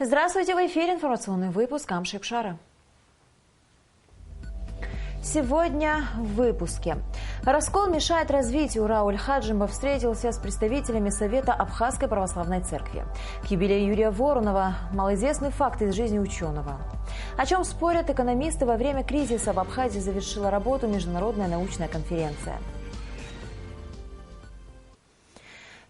Здравствуйте, в эфире информационный выпуск Амшикшара. Сегодня в выпуске. Раскол мешает развитию. Рауль Хаджимов встретился с представителями Совета Абхазской православной церкви. К юбилею Юрия Воронова малоизвестный факт из жизни ученого. О чем спорят экономисты во время кризиса? В Абхазии завершила работу международная научная конференция.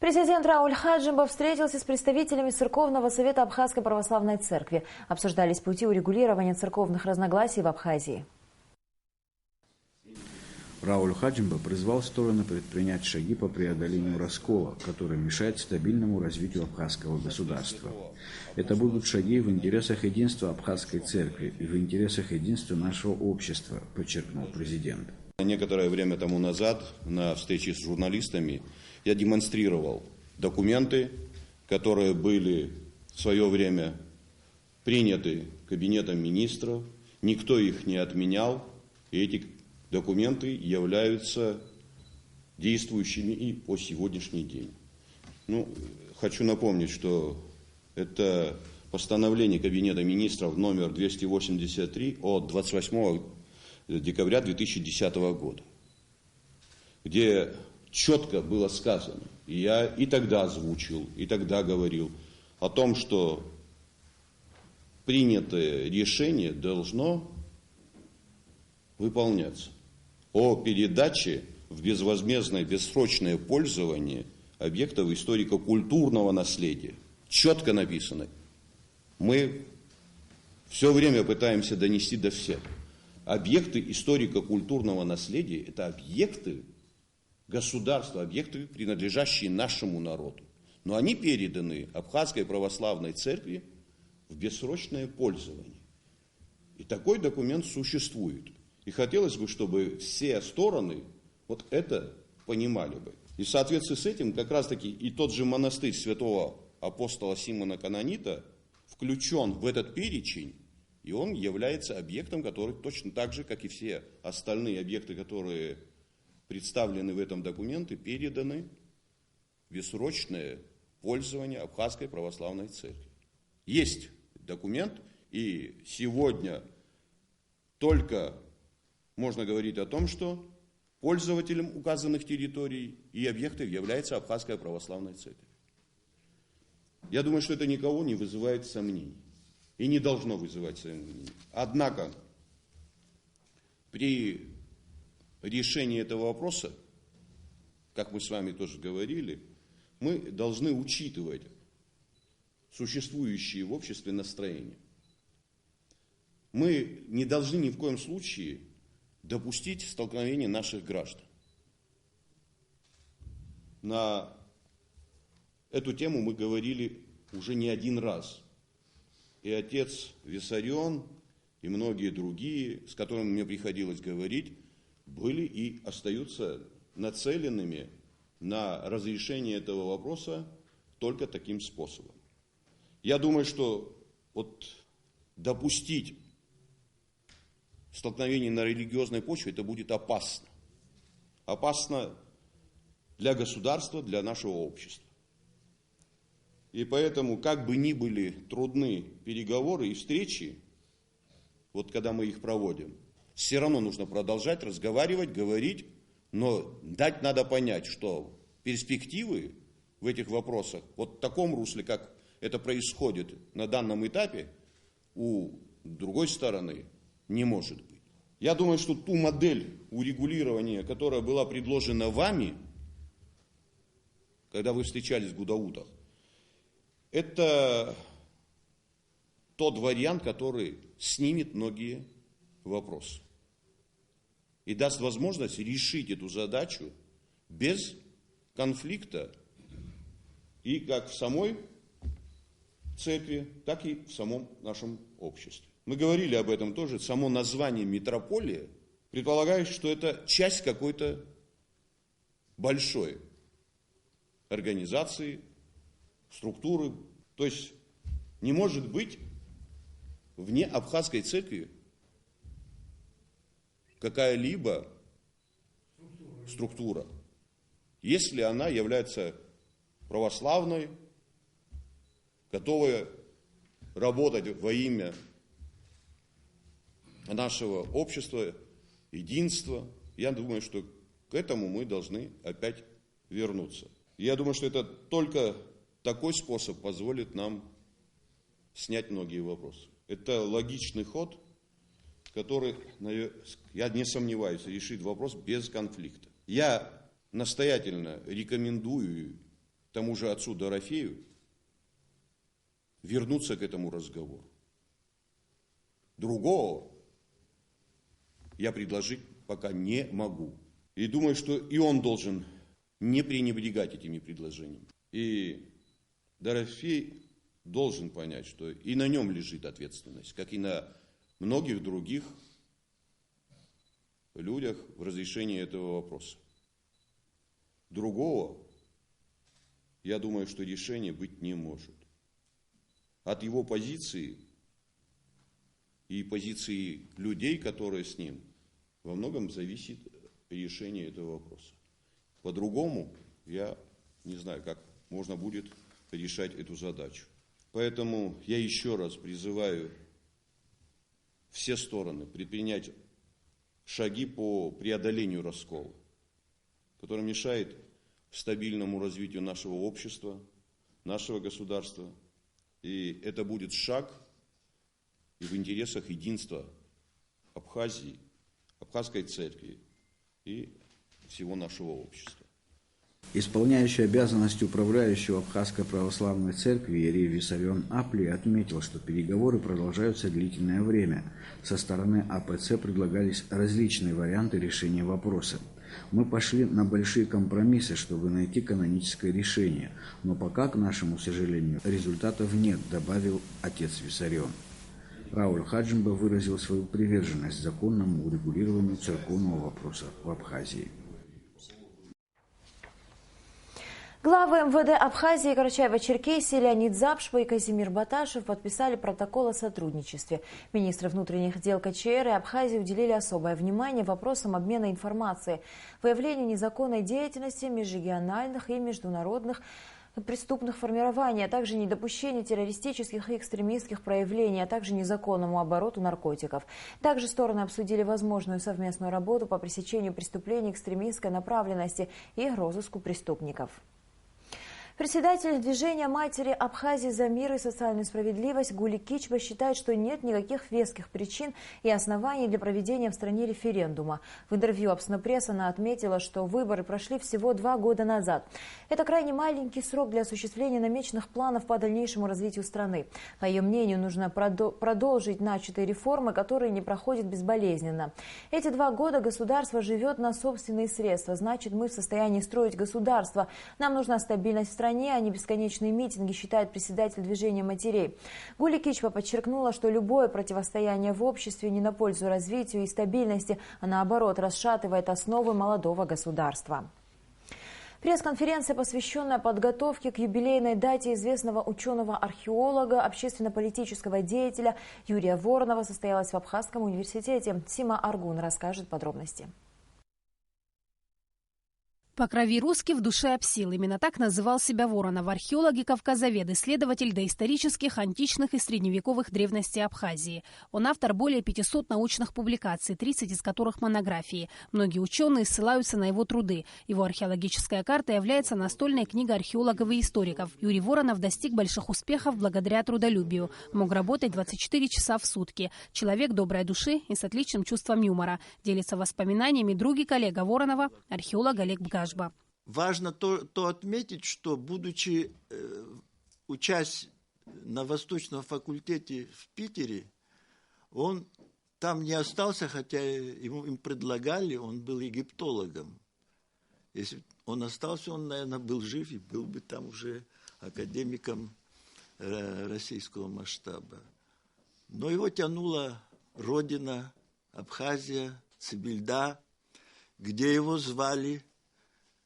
Президент Рауль Хаджимов встретился с представителями Церковного совета Абхазской православной церкви. Обсуждались пути урегулирования церковных разногласий в Абхазии. Рауль Хаджимов призвал стороны предпринять шаги по преодолению раскола, который мешает стабильному развитию абхазского государства. Это будут шаги в интересах единства абхазской церкви и в интересах единства нашего общества, подчеркнул президент. Некоторое время тому назад на встрече с журналистами я демонстрировал документы, которые были в свое время приняты Кабинетом министров, никто их не отменял, и эти документы являются действующими и по сегодняшний день. Хочу напомнить, что это постановление Кабинета министров номер 283 от 28 декабря 2010 года, где четко было сказано, и я и тогда озвучил, и тогда говорил о том, что принятое решение должно выполняться о передаче в безвозмездное, бессрочное пользование объектов историко-культурного наследия. Четко написано. Мы все время пытаемся донести до всех. Объекты историко-культурного наследия – это объекты государства, объекты, принадлежащие нашему народу. Но они переданы Абхазской православной церкви в бессрочное пользование. И такой документ существует. И хотелось бы, чтобы все стороны вот это понимали бы. И в соответствии с этим как раз таки и тот же монастырь святого апостола Симона Канонита включен в этот перечень, и он является объектом, который точно так же, как и все остальные объекты, которые представлены в этом документе, переданы в бессрочное пользование Абхазской православной церкви. Есть документ, и сегодня только можно говорить о том, что пользователем указанных территорий и объектов является Абхазская православная церковь. Я думаю, что это никого не вызывает сомнений и не должно вызывать сомнений. Однако при решении этого вопроса, как мы с вами тоже говорили, мы должны учитывать существующие в обществе настроения. Мы не должны ни в коем случае допустить столкновение наших граждан. На эту тему мы говорили уже не один раз. И отец Виссарион, и многие другие, с которыми мне приходилось говорить, были и остаются нацеленными на разрешение этого вопроса только таким способом. Я думаю, что допустить столкновение на религиозной почве, это будет опасно. Опасно для государства, для нашего общества. И поэтому, как бы ни были трудны переговоры и встречи, когда мы их проводим, все равно нужно продолжать разговаривать, говорить, но дать надо понять, что перспективы в этих вопросах, в таком русле, как это происходит на данном этапе, у другой стороны не может быть. Я думаю, что ту модель урегулирования, которая была предложена вами, когда вы встречались в Гудаутах, это тот вариант, который снимет многие вопросы и даст возможность решить эту задачу без конфликта и как в самой церкви, так и в самом нашем обществе. Мы говорили об этом тоже. Само название митрополия предполагает, что это часть какой-то большой организации, структуры. То есть не может быть вне Абхазской церкви какая-либо структура, если она является православной, готовая работать во имя нашего общества, единства. Я думаю, что к этому мы должны опять вернуться. Я думаю, что это только такой способ позволит нам снять многие вопросы. Это логичный ход, который, я не сомневаюсь, решит вопрос без конфликта. Я настоятельно рекомендую тому же отцу Дорофею вернуться к этому разговору. Другого я предложить пока не могу. И думаю, что и он должен не пренебрегать этими предложениями. И Дорофей должен понять, что и на нем лежит ответственность, как и на многих других людях в разрешении этого вопроса. Другого, я думаю, что решения быть не может. От его позиции и позиции людей, которые с ним, во многом зависит решение этого вопроса. По-другому я не знаю, как можно будет решать эту задачу. Поэтому я еще раз призываю все стороны предпринять шаги по преодолению раскола, который мешает стабильному развитию нашего общества, нашего государства. И это будет шаг и в интересах единства Абхазии, Абхазской церкви и всего нашего общества. Исполняющий обязанности управляющего Абхазской православной церкви иерей Виссарион Апли отметил, что переговоры продолжаются длительное время. Со стороны АПЦ предлагались различные варианты решения вопроса. Мы пошли на большие компромиссы, чтобы найти каноническое решение, но пока, к нашему сожалению, результатов нет, добавил отец Виссарион. Рауль Хаджимба выразил свою приверженность законному урегулированию церковного вопроса в Абхазии. Главы МВД Абхазии и Карачаево-Черкесии Леонид Запшва и Казимир Баташев подписали протокол о сотрудничестве. Министры внутренних дел КЧР и Абхазии уделили особое внимание вопросам обмена информацией, выявлению незаконной деятельности межрегиональных и международных преступных формирований, а также недопущению террористических и экстремистских проявлений, а также незаконному обороту наркотиков. Также стороны обсудили возможную совместную работу по пресечению преступлений экстремистской направленности и розыску преступников. Председатель движения матери Абхазии за мир и социальную справедливость Гули Кичба считает, что нет никаких веских причин и оснований для проведения в стране референдума. В интервью Обснопресс она отметила, что выборы прошли всего 2 года назад. Это крайне маленький срок для осуществления намеченных планов по дальнейшему развитию страны. По ее мнению, нужно продолжить начатые реформы, которые не проходят безболезненно. Эти 2 года государство живет на собственные средства. Значит, мы в состоянии строить государство. Нам нужна стабильность в стране, а не бесконечные митинги, считает председатель движения матерей. Гули Кичба подчеркнула, что любое противостояние в обществе не на пользу развитию и стабильности, а наоборот расшатывает основы молодого государства. Пресс-конференция, посвященная подготовке к юбилейной дате известного ученого-археолога, общественно-политического деятеля Юрия Воронова, состоялась в Абхазском университете. Сима Аргун расскажет подробности. «По крови русский, в душе обсил». Именно так называл себя Воронов, археолог и кавказовед, исследователь доисторических, античных и средневековых древностей Абхазии. Он автор более 500 научных публикаций, 30 из которых монографии. Многие ученые ссылаются на его труды. Его археологическая карта является настольной книгой археологов и историков. Юрий Воронов достиг больших успехов благодаря трудолюбию. Мог работать 24 часа в сутки. Человек доброй души и с отличным чувством юмора. Делится воспоминаниями друг и коллега Воронова, археолог Олег Бгажба. Важно то отметить, что, будучи учась на Восточном факультете в Питере, он там не остался, хотя им предлагали, он был египтологом. Если он остался, он, наверное, был жив и был бы там уже академиком российского масштаба. Но его тянула родина, Абхазия, Цибильда, где его звали,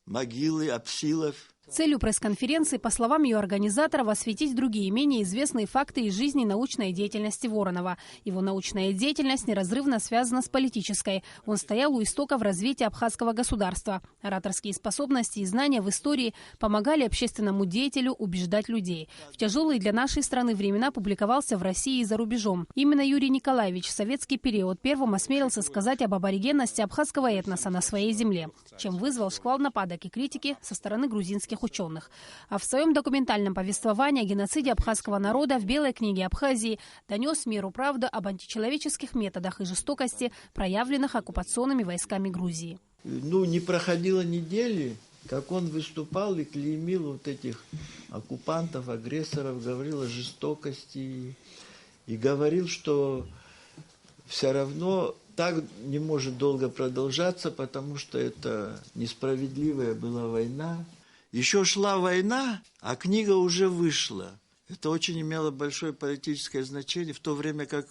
могилы апсилов Целью пресс-конференции, по словам ее организаторов, осветить другие, менее известные факты из жизни и научной деятельности Воронова. Его научная деятельность неразрывно связана с политической. Он стоял у истоков развития абхазского государства. Ораторские способности и знания в истории помогали общественному деятелю убеждать людей. В тяжелые для нашей страны времена публиковался в России и за рубежом. Именно Юрий Николаевич в советский период первым осмелился сказать об аборигенности абхазского этноса на своей земле, чем вызвал шквал нападок и критики со стороны грузинских ученых. А в своем документальном повествовании о геноциде абхазского народа в Белой книге Абхазии донес миру правду об античеловеческих методах и жестокости, проявленных оккупационными войсками Грузии. Не проходило недели, как он выступал и клеймил вот этих оккупантов, агрессоров, говорил о жестокости и говорил, что все равно так не может долго продолжаться, потому что это несправедливая была война. Еще шла война, а книга уже вышла. Это очень имело большое политическое значение, в то время как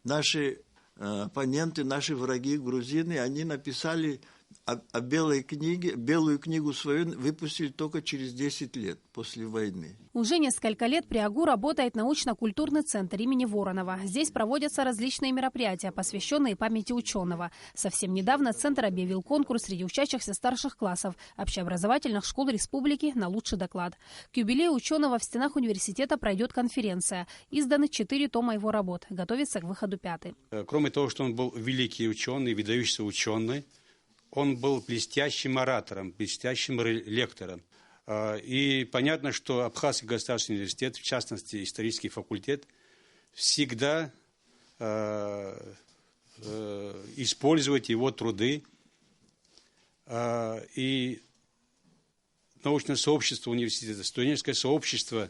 наши оппоненты, наши враги, грузины, они написали о белой книге, белую книгу свою выпустили только через 10 лет после войны. Уже несколько лет при АГУ работает научно-культурный центр имени Воронова. Здесь проводятся различные мероприятия, посвященные памяти ученого. Совсем недавно центр объявил конкурс среди учащихся старших классов общеобразовательных школ республики на лучший доклад. К юбилею ученого в стенах университета пройдет конференция. Изданы 4 тома его работ. Готовится к выходу 5-й. Кроме того, что он был великий ученый, выдающийся ученый, он был блестящим оратором, блестящим лектором. И понятно, что Абхазский государственный университет, в частности, исторический факультет, всегда использует его труды. И научное сообщество университета, студенческое сообщество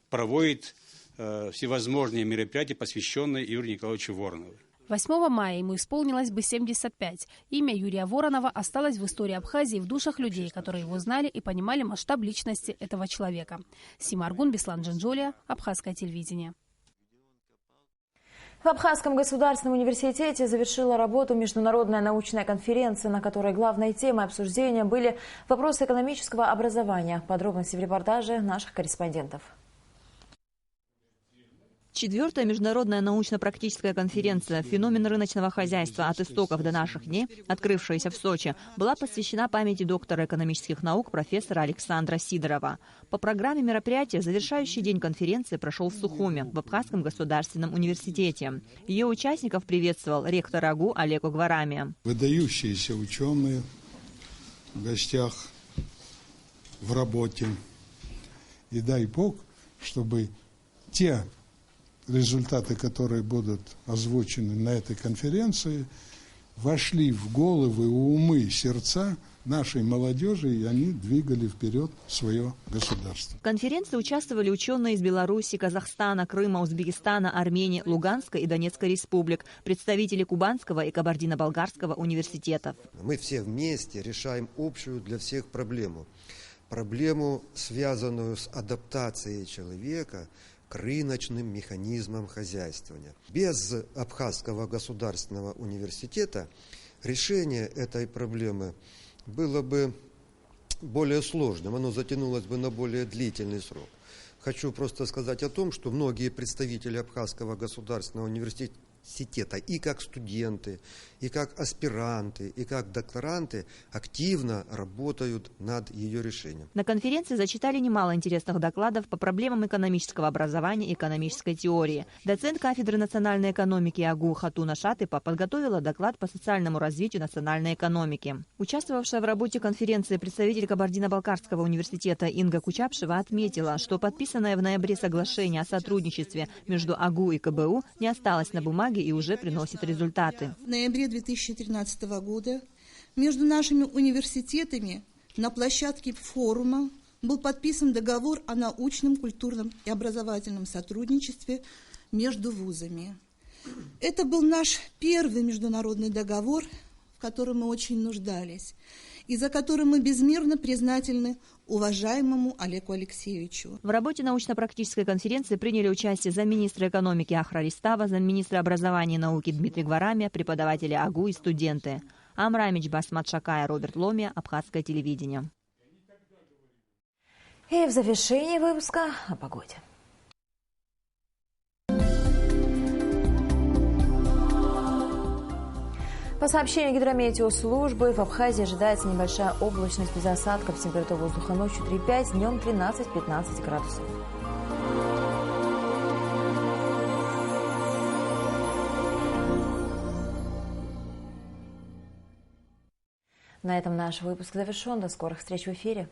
проводит всевозможные мероприятия, посвященные Юрию Николаевичу Воронову. 8 мая ему исполнилось бы 75. Имя Юрия Воронова осталось в истории Абхазии в душах людей, которые его знали и понимали масштаб личности этого человека. Сима Аргун, Беслан Джинджолия, Абхазское телевидение. В Абхазском государственном университете завершила работу международная научная конференция, на которой главной темой обсуждения были вопросы экономического образования. Подробности в репортаже наших корреспондентов. 4-я международная научно-практическая конференция «Феномен рыночного хозяйства от истоков до наших дней», открывшаяся в Сочи, была посвящена памяти доктора экономических наук профессора Александра Сидорова. По программе мероприятия завершающий день конференции прошел в Сухуме, в Абхазском государственном университете. Ее участников приветствовал ректор АГУ Олег Угварами. Выдающиеся ученые в гостях, в работе. И дай Бог, чтобы те результаты, которые будут озвучены на этой конференции, вошли в головы, умы, сердца нашей молодежи, и они двигали вперед свое государство. В конференции участвовали ученые из Беларуси, Казахстана, Крыма, Узбекистана, Армении, Луганской и Донецкой республик, представители Кубанского и Кабардино-Балкарского университетов. Мы все вместе решаем общую для всех проблему. Проблему, связанную с адаптацией человека к рыночным механизмам хозяйствования. Без Абхазского государственного университета решение этой проблемы было бы более сложным, оно затянулось бы на более длительный срок. Хочу просто сказать о том, что многие представители Абхазского государственного университета и как студенты, и как аспиранты, и как докторанты активно работают над ее решением. На конференции зачитали немало интересных докладов по проблемам экономического образования и экономической теории. Доцент кафедры национальной экономики АГУ Хатуна Шатыпа подготовила доклад по социальному развитию национальной экономики. Участвовавшая в работе конференции представитель Кабардино-Балкарского университета Инга Кучапшева отметила, что подписанное в ноябре соглашение о сотрудничестве между АГУ и КБУ не осталось на бумаге и уже приносит результаты. В ноябре 2013 года между нашими университетами на площадке форума был подписан договор о научном, культурном и образовательном сотрудничестве между вузами. Это был наш первый международный договор, в котором мы очень нуждались, и за который мы безмерно признательны уважаемому Олегу Алексеевичу. В работе научно-практической конференции приняли участие замминистра экономики Ахра Ристава, замминистра образования и науки Дмитрий Гварами, преподаватели АГУ и студенты. Амрамич, Басмат Шакая, Роберт Ломия, Абхазское телевидение. И в завершении выпуска о погоде. По сообщению гидрометеослужбы, в Абхазии ожидается небольшая облачность без осадков. Температура воздуха ночью 3-5, днем 13-15 градусов. На этом наш выпуск завершен. До скорых встреч в эфире.